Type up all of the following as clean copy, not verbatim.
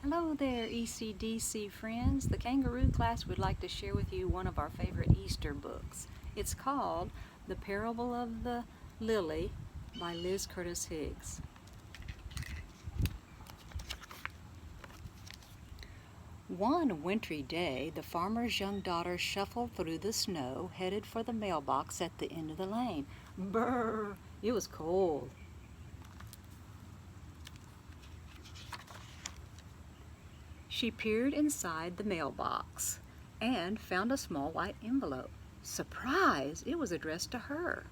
Hello there, ECDC friends. The Kangaroo class would like to share with you one of our favorite Easter books. It's called The Parable of the Lily by Liz Curtis Higgs. One wintry day, the farmer's young daughter shuffled through the snow, headed for the mailbox at the end of the lane. Brrr! It was cold. She peered inside the mailbox and found a small white envelope. Surprise! It was addressed to her.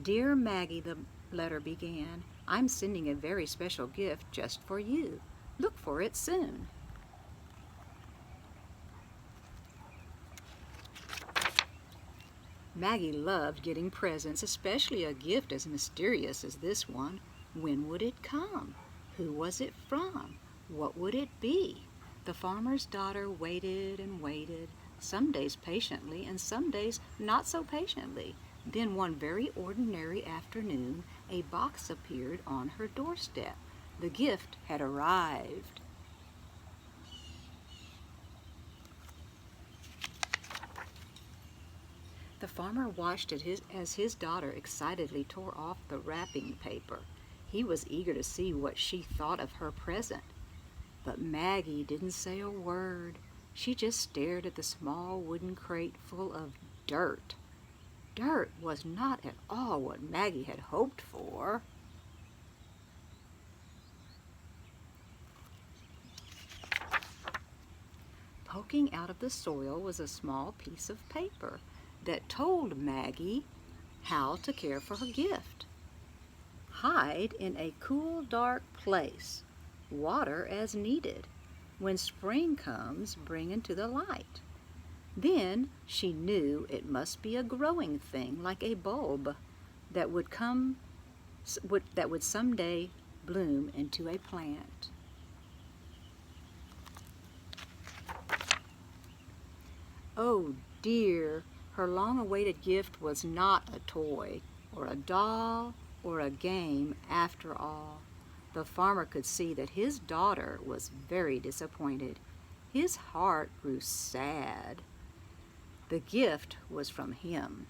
Dear Maggie, the letter began, I'm sending a very special gift just for you. Look for it soon. Maggie loved getting presents, especially a gift as mysterious as this one. When would it come? Who was it from? What would it be? The farmer's daughter waited and waited, some days patiently and some days not so patiently. Then one very ordinary afternoon, a box appeared on her doorstep. The gift had arrived. The farmer watched as his daughter excitedly tore off the wrapping paper. He was eager to see what she thought of her present. But Maggie didn't say a word. She just stared at the small wooden crate full of dirt. Dirt was not at all what Maggie had hoped for. Poking out of the soil was a small piece of paper that told Maggie how to care for her gift. Hide in a cool, dark place. Water as needed. When spring comes, bring into the light. Then she knew it must be a growing thing, like a bulb that would someday bloom into a plant. Oh dear, her long-awaited gift was not a toy, or a doll, or a game after all. The farmer could see that his daughter was very disappointed. His heart grew sad. The gift was from him.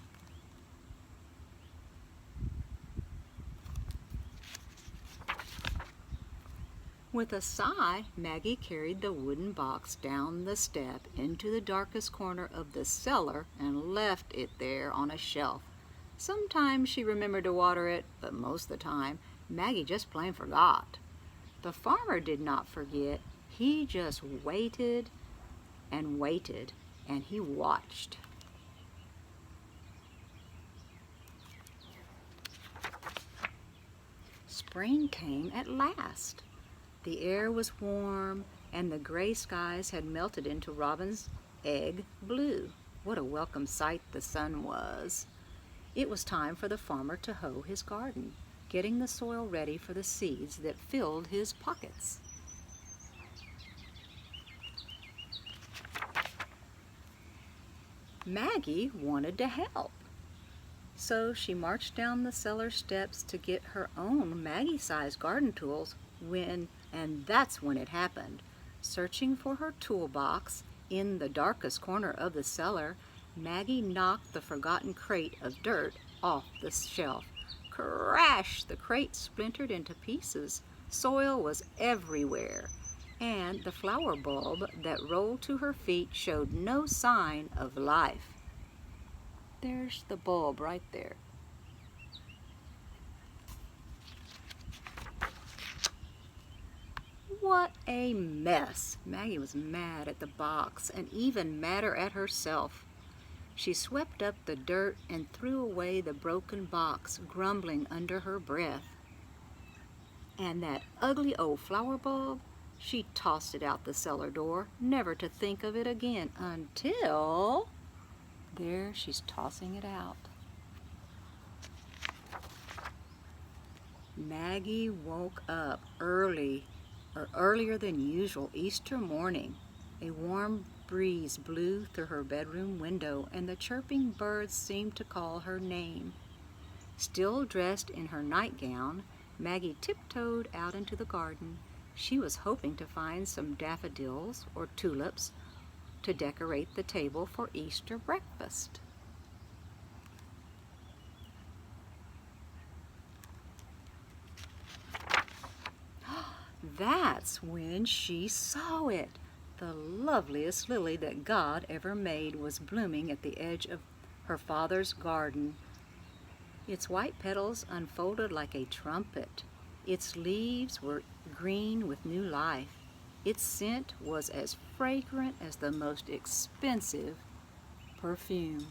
With a sigh, Maggie carried the wooden box down the step into the darkest corner of the cellar and left it there on a shelf. Sometimes she remembered to water it, but most of the time, Maggie just plain forgot. The farmer did not forget. He just waited and waited, and he watched. Spring came at last. The air was warm, and the gray skies had melted into robin's egg blue. What a welcome sight the sun was. It was time for the farmer to hoe his garden, getting the soil ready for the seeds that filled his pockets. Maggie wanted to help, so she marched down the cellar steps to get her own Maggie-sized garden tools and that's when it happened. Searching for her toolbox in the darkest corner of the cellar, Maggie knocked the forgotten crate of dirt off the shelf. Crash! The crate splintered into pieces. Soil was everywhere, and the flower bulb that rolled to her feet showed no sign of life. There's the bulb right there. What a mess! Maggie was mad at the box and even madder at herself. She swept up the dirt and threw away the broken box, grumbling under her breath. And that ugly old flower bulb? She tossed it out the cellar door, never to think of it again until... There she's tossing it out. Maggie woke up earlier than usual Easter morning. A warm breeze blew through her bedroom window, and the chirping birds seemed to call her name. Still dressed in her nightgown, Maggie tiptoed out into the garden. She was hoping to find some daffodils or tulips to decorate the table for Easter breakfast. That's when she saw it. The loveliest lily that God ever made was blooming at the edge of her father's garden. Its white petals unfolded like a trumpet. Its leaves were green with new life. Its scent was as fragrant as the most expensive perfume.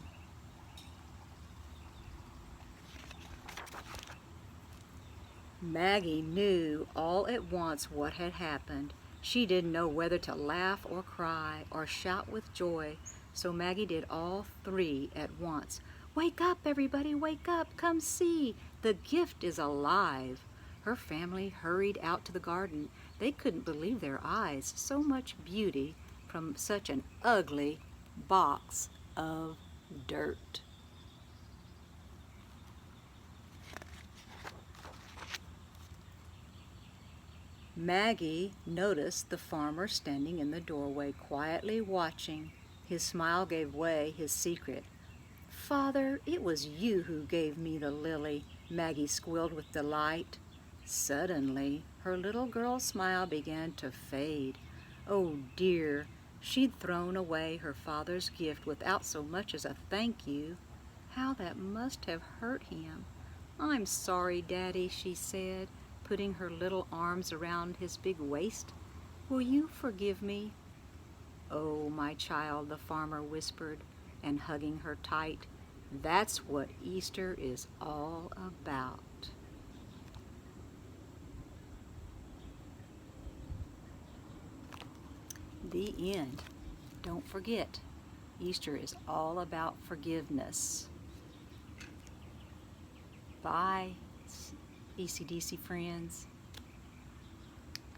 Maggie knew all at once what had happened. She didn't know whether to laugh or cry or shout with joy, so Maggie did all three at once. "Wake up, everybody, wake up, come see, the gift is alive." Her family hurried out to the garden. They couldn't believe their eyes, so much beauty from such an ugly box of dirt. Maggie noticed the farmer standing in the doorway, quietly watching. His smile gave away his secret. "Father, it was you who gave me the lily," Maggie squealed with delight. Suddenly, her little girl smile began to fade. Oh dear, she'd thrown away her father's gift without so much as a thank you. How that must have hurt him. "I'm sorry, Daddy," she said, putting her little arms around his big waist. "Will you forgive me?" "Oh, my child," the farmer whispered, and hugging her tight, "that's what Easter is all about." The end. Don't forget, Easter is all about forgiveness. Bye, ECDC friends.